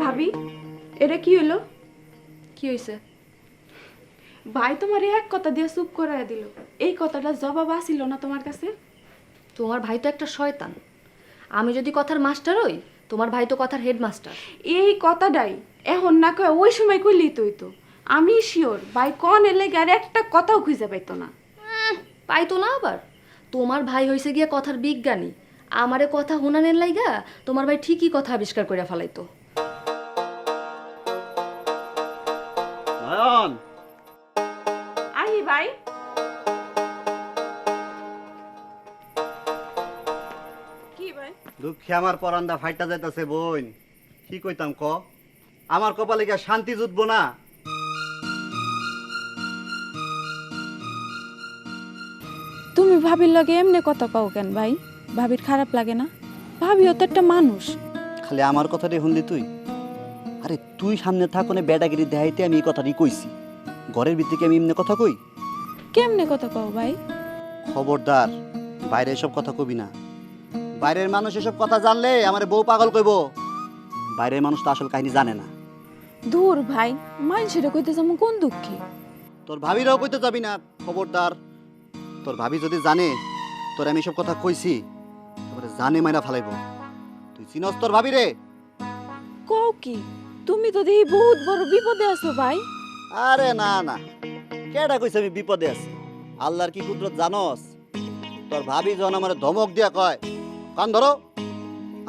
ভাবি, এটা কি হলো? কি হয়েছে? ভাই তোমার এক কথা দিয়ে চুপ করায় দিল। এই কথাটা জবাব আসিল না তোমার কাছে? তোমার ভাই তো একটা শয়তান। আমি যদি কথার মাস্টার হই, তোমার ভাই তো কথার হেডমাস্টার। এই কথাটাই এখন না কয় ওই সময় কইলি তুই তো। আমি শিওর ভাই কন এলে আর একটা কথাও খুঁজে পাইতো না। পাইতো না আবার? তোমার ভাই হয়েছে গিয়া কথার বিজ্ঞানী। আমারে কথা হুনানের লাইগা তোমার ভাই ঠিকই কথা আবিষ্কার করে ফেলাইতো। নয়ন, আহি ভাই। কি ভাই? দুঃখে আমার পরান্দা ফাইটা যাইতাছে বোন। কি কইতাম ক? আমার কপালে কি আর শান্তি জুটবো না? তুমি ভাবির লগে এমনি কথা কও কেন ভাই? ভাবির খারাপ লাগে না? ভাবিও তো একটা মানুষ। খালি আমার কথাটাই শুনলি তুই? আরে তুই সামনে থাকনে বেডাগিরি দেখাইতে আমি এই কথাটাই কইছি। ঘরের ভিতরে কি আমি এমনি কথা কই? কেমনে কথা কও ভাই? খবরদার বাইরে এসব কথা কবি না। বাইরের মানুষ এসব কথা জানলে আমার বউ পাগল কইব। বাইরের মানুষ তো আসল কাহিনী জানে না। দূর ভাই, মানুষের কইতে যেমন কোন দুঃখী। তোর ভাবিরাও কইতে যাবি না, খবরদার। তোর ভাবি যদি জানে তোর আমি সব কথা কইছি, তারপরে জানে মাইরা ফালাইব। তুই চিনস তোর ভাবি রে? কও কি? তুমি তো দেখি বহুত বড় বিপদে আছো ভাই। আরে না না, কেডা কইছে আমি বিপদে আছি? আল্লাহর কি কুদরত জানস? তোর ভাবি যখন আমার ধমক দিয়া কয় কান ধরো,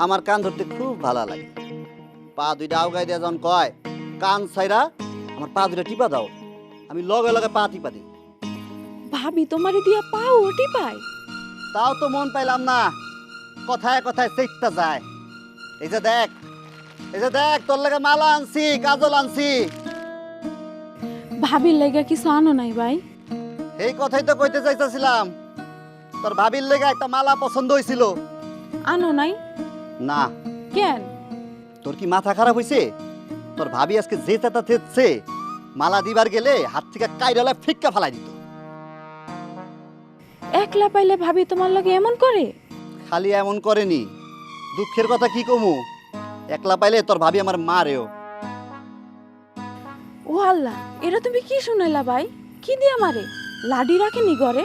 আমার কান ধরতে খুব ভালো লাগে। পা দুইটা আউগাই দিয়া যখন কয় কান ছাইরা আমার পা দুইটা টিপা দাও, আমি লগে লগে পা টিপা দিই। ভাবি তোমারে দিয়া পাও ওটি পায়। তাও তো মন পাইলাম না, কথায় কথায় চেইত্তা যায়। এই যে দেখ, এই যে দেখ, তোর লাগে মালা আনছি, কাজল আনছি। ভাবির লাগা কিছু আনো নাই ভাই? এই কথাই তো কইতে চাইতেছিলাম। তোর ভাবির লেগে একটা মালা পছন্দ হয়েছিল। আনো নাই না। কেন? তোর কি মাথা খারাপ হইছে? তোর ভাবি আজকে যে চেতা থেচ্ছে, মালা দিবার গেলে হাত থেকে কাইরালা ফিক্কা ফালাই দিত। একলা পাইলে ভাবি তোমার লগে এমন করে? খালি এমন করেনি, দুঃখের কথা কি কমু, একলা পাইলে তোর ভাবি আমার মারেও। ও আল্লাহ, এটা তুমি কি শুনাইলা ভাই? কি দিয়া মারে? লাডি রাখেনি ঘরে?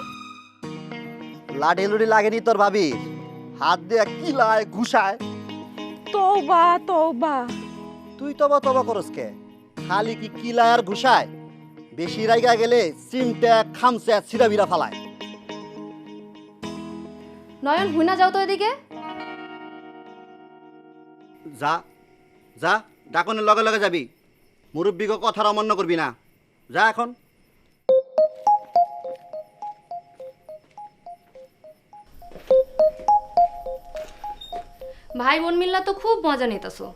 লাঠি লুড়ি লাগেনি তোর ভাবি, হাত দিয়ে কিলায় ঘুষায়। তওবা তওবা। তুই তবা তবা করস কে? খালি কি কিলায় আর ঘুষায়? বেশি রাইগা গেলে চিমটা খামচা ছিড়া বিরা ফালায়। নয়ন, হুইনা যাও তো এদিকে। যা যা, ডাকনের লগে লগে যাবি। মুরব্বীকে কথার অমান্য করবি না। যা এখন। ভাই বোন মিল্লা তো খুব মজা নিতেছো,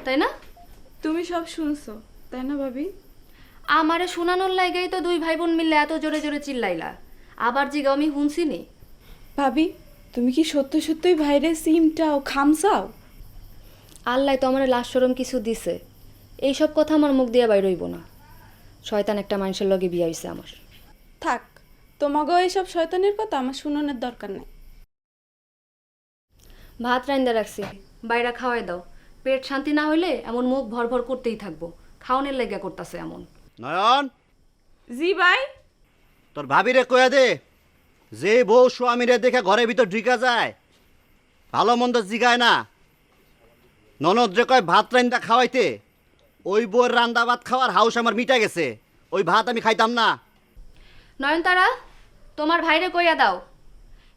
তাই না? তুমি সব শুনছো তাই না ভাবি? আমারে শোনানোর লাইগাই তো দুই ভাই বোন মিললে এত জোরে জোরে চিল্লাইলা। আবার জিগাও আমি শুনছিনি। ভাবি, তুমি কি সত্য সত্যই ভাইরে সিমটাও খামসাও? আল্লাহ তো আমার লাশ শরম কিছু দিছে। এইসব কথা আমার মুখ দিয়ে বাইর হইব না। শয়তান একটা মানুষের লগে বিয়া হইছে আমার। থাক, তোমাকেও এইসব শয়তানের কথা আমার শুনানোর দরকার নাই। ভাত রাইন্দা রাখছি, বাইরা খাওয়াই দাও। পেট শান্তি না হইলে এমন মুখ ভর ভর করতেই থাকবো। খাওয়ানোর লাগিয়া করতেছে এমন। নয়ন, জি ভাই। তোর ভাবিরে কয়া দে, যে বউ স্বামীরে দেখে ঘরের ভিতর ঢুকা যায়, ভালো মন্দ জিগায় না, ননদ যে কয় ভাত রান্দা খাওয়াইতে, ওই বউর রান্দা ভাত খাওয়ার হাউস আমার মিটা গেছে। ওই ভাত আমি খাইতাম না। নয়নতারা, তোমার ভাইরে কইয়া দাও,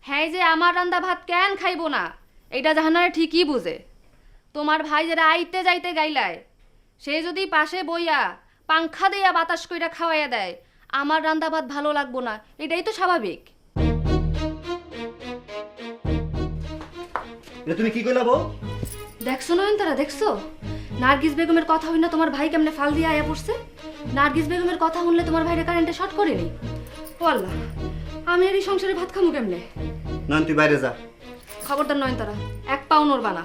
হ্যাঁ যে আমার রান্দা ভাত কেন খাইবো না, এইটা জাহানারে ঠিকই বুঝে। তোমার ভাই যারা আইতে যাইতে গাইলায়, সে যদি পাশে বইয়া পাংখা দিয়া বাতাস কইরা খাওয়াইয়া দেয়, আমার রান্দা ভাত ভালো লাগবো না, এটাই তো স্বাভাবিক। এটা তুমি কি কইলা বউ? দেখছো নয়নতারা, দেখছো নার্গিস বেগমের কথা হই না তোমার ভাই কেমনে ফাল দিয়ে আয়া পড়ছে। নার্গিস বেগমের কথা শুনলে তোমার ভাইরে কারেন্টে শর্ট করেনি। ও আল্লাহ, আমি আর এই সংসারে ভাত খামু কেমনে? নয়ন তুই বাইরে যা। খবরদার নয়নতারা, এক পাও নড়বা না।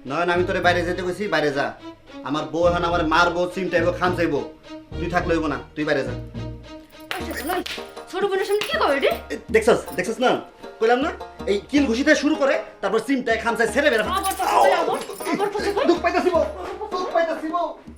নয়ন আমি তোরে বাইরে যেতে কইছি, বাইরে যা। আমার বউ এখন আমার মারবো, চিমটাইবো, খাম চাইবো। তুই থাকলে হইব না, তুই বাইরে যা। ছোট বোনের সামনে কি কবে রে? দেখছস দেখছস না, কইলাম না, এই কিল ঘুষিতে শুরু করে তারপর চিমটায় খামচায় ছেড়ে বেরা। দুঃখ পাইতাছি বউ, দুঃখ পাইতাছি। দিব